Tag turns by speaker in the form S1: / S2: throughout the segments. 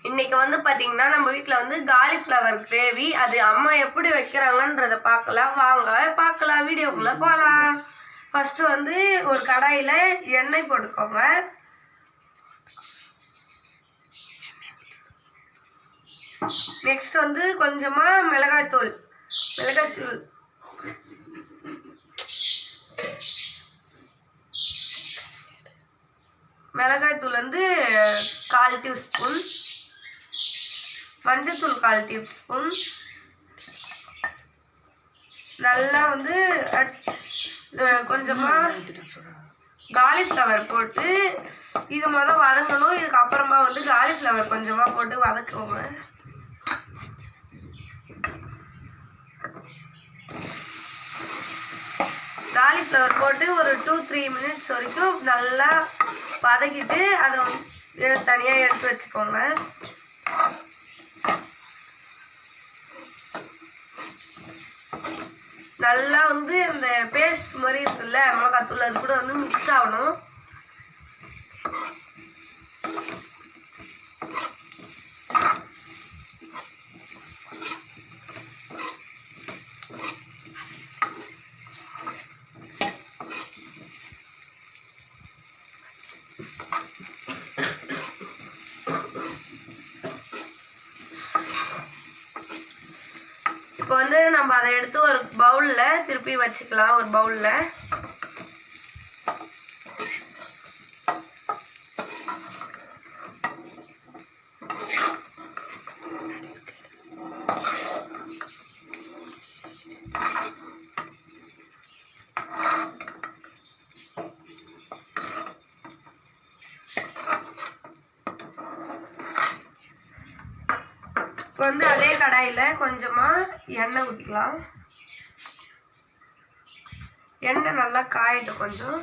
S1: இன்னைக்கு வந்து பாத்தீங்கன்னா நம்ம வீட்ல வந்து காலிஃப்ளவர் கிரேவி அது அம்மா எப்படி வைக்கிறாங்கன்றத பார்க்கலாம். வாங்க பார்க்கலாம், வீடியோக்குள்ள போகலாம். ஃபர்ஸ்ட் வந்து ஒரு கடாயில எண்ணெய் போட்டுக்கோங்க. நெக்ஸ்ட் வந்து கொஞ்சமா மிளகாய்த்தூள் வந்து 1/4 டீஸ்பூன், மஞ்சத்தூள் 1/4 டீஸ்பூன். நல்லா வந்து கொஞ்சமா காலிஃப்ளவர் போட்டு இது முதல் வதங்கணும். இதுக்கு அப்புறமா வந்து காலிஃப்ளவர் கொஞ்சமா போட்டு வதக்குவோங்க. காலிஃப்ளவர் போட்டு ஒரு 2-3 மினிட்ஸ் வரைக்கும் நல்லா வதக்கிட்டு அதை தனியாக எடுத்து வச்சுக்கோங்க. நல்லா வந்து இந்த பேஸ்ட் மாதிரி இருக்குல்ல மிளகாத்தூள், அது கூட வந்து மிக்ஸ் ஆகணும். இப்போ வந்து நம்ம அதை எடுத்து ஒரு பவுல்ல திருப்பி வச்சுக்கலாம். ஒரு பவுல்ல இப்போ வந்து அதே கடாயில கொஞ்சமா எண்ணெய் ஊற்றிக்கலாம். எண்ணெய் நல்லா காயட்டும் கொஞ்சம்,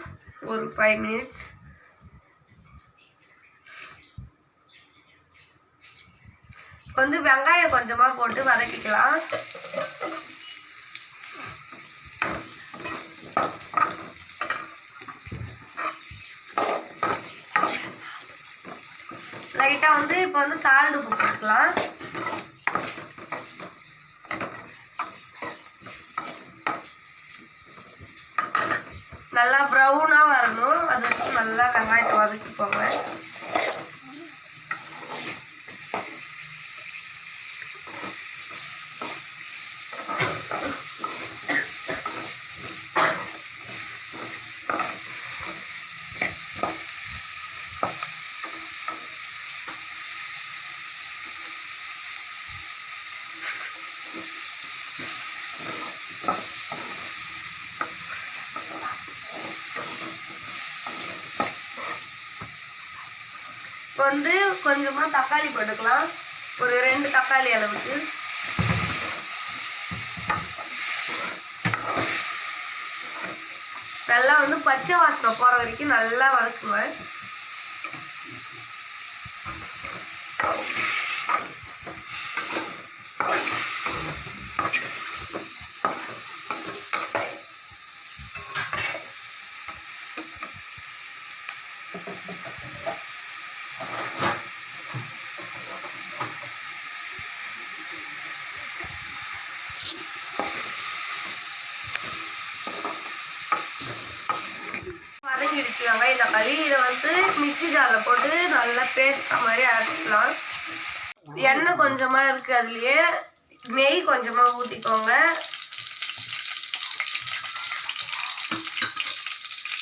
S1: ஒரு 5 மினிட்ஸ். வந்து வெங்காயம் கொஞ்சமா போட்டு வதக்கிக்கலாம். லைட்டா வந்து இப்போ வந்து சால்ட் உப்பு போட்டுக்கலாம். நல்லா ப்ரௌனா வரணும், அது வரைக்கும் நல்லா வெங்காயத்தை வதக்கிக்கோங்க. வந்து கொஞ்சமா தக்காளி போட்டுக்கலாம், ஒரு 2 தக்காளி அளவுக்கு. நல்லா வந்து பச்சை வாசனை போற வரைக்கும் நல்லா வதக்குவேன். வெங்காயம் தக்காளி இதை வந்து மிக்ஸி ஜாரில் போட்டு நல்லா பேஸ்ட் மாதிரி அரைச்சிக்கலாம். எண்ணெய் கொஞ்சமா இருக்கு, அதுலயே நெய் கொஞ்சமா ஊற்றிக்கோங்க.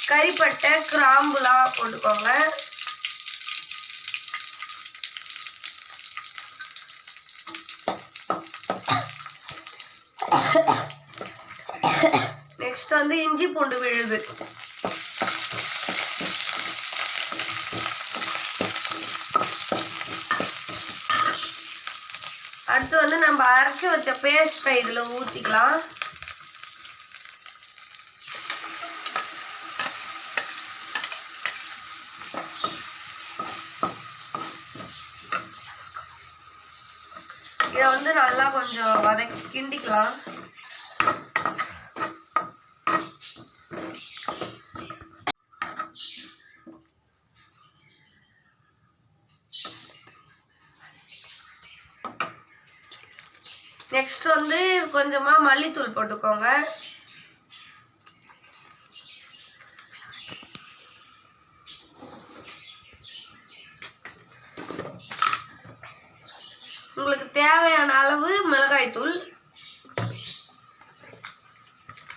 S1: கறிப்பட்டை கிராம்புலாம் போட்டுக்கோங்க. நெக்ஸ்ட் வந்து இஞ்சி பூண்டு விழுது. அடுத்து வந்து நம்ம அரைச்சி வச்ச பேஸ்ட்டை இதில் ஊற்றிக்கலாம். இதை வந்து நல்லா கொஞ்சம் வதக்கி கிண்டிக்கலாம். நெக்ஸ்ட் வந்து கொஞ்சமாக மல்லித்தூள் போட்டுக்கோங்க. உங்களுக்கு தேவையான அளவு மிளகாய்த்தூள்,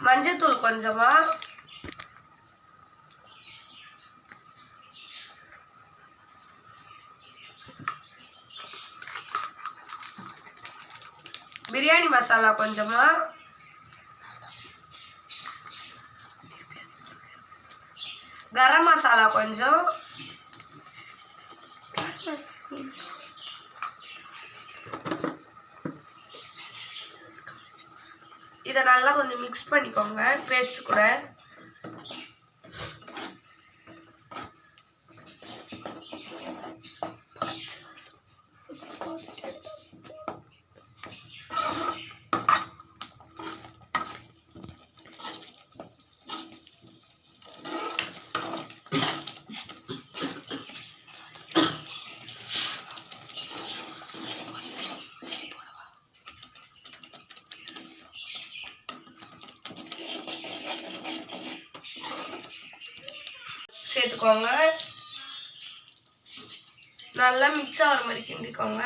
S1: மஞ்சத்தூள் கொஞ்சமா, பிரியாணி மசாலா கொஞ்சமா, கரம் மசாலா கொஞ்சம், இதை நல்லா கொஞ்சம் மிக்ஸ் பண்ணிக்கோங்க பேஸ்ட் கூட. சேர்த்துக்கோங்க. நல்லா மிக்ஸ் ஆகிற மாதிரி கிண்டிக்கோங்க.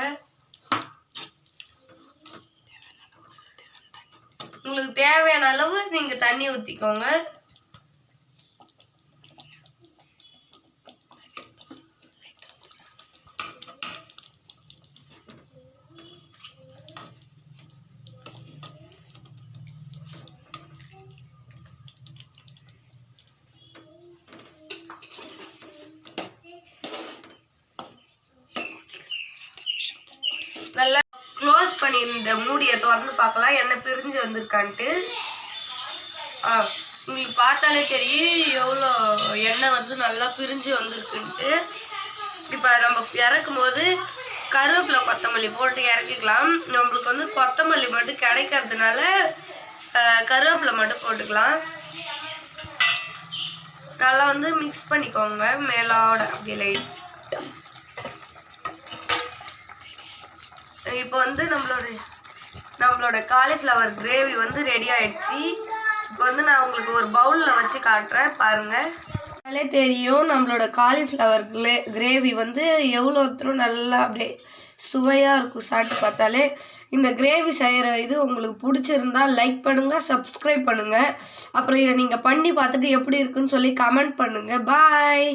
S1: உங்களுக்கு தேவையான அளவு நீங்க தண்ணி ஊற்றிக்கோங்க. நல்லா க்ளோஸ் பண்ணியிருந்த மூடியை திறந்து பார்க்கலாம் எண்ணெய் பிரிஞ்சு வந்திருக்கான்ட்டு. உங்களுக்கு பார்த்தாலே தெரியும் எவ்வளோ எண்ணெய் வந்து நல்லா பிரிஞ்சு வந்திருக்குன்ட்டு. இப்போ நம்ம இறக்கும் போது கருவேப்பிலை கொத்தமல்லி போட்டு இறக்கிக்கலாம். நம்மளுக்கு வந்து கொத்தமல்லி மட்டும் கிடைக்கிறதுனால கருவேப்பிலை மட்டும் போட்டுக்கலாம். நல்லா வந்து மிக்ஸ் பண்ணிக்கோங்க மேலோட அப்படி லைட். இப்போ வந்து நம்மளோட காலிஃப்ளவர் கிரேவி வந்து ரெடி ஆயிடுச்சு. இப்போ வந்து நான் உங்களுக்கு ஒரு பவுலில் வச்சு காட்டுறேன் பாருங்கள். அதே தெரியும் நம்மளோட காலிஃப்ளவர் கிரேவி வந்து எவ்வளோ தூரம் நல்லா அப்படியே சுவையாக இருக்கும். சாப்பிட்டு பார்த்தாலே. இந்த கிரேவி செய்கிற இது உங்களுக்கு பிடிச்சிருந்தா லைக் பண்ணுங்கள், சப்ஸ்கிரைப் பண்ணுங்கள். அப்புறம் இதை நீங்கள் பண்ணி பார்த்துட்டு எப்படி இருக்குன்னு சொல்லி கமெண்ட் பண்ணுங்கள். பாய்.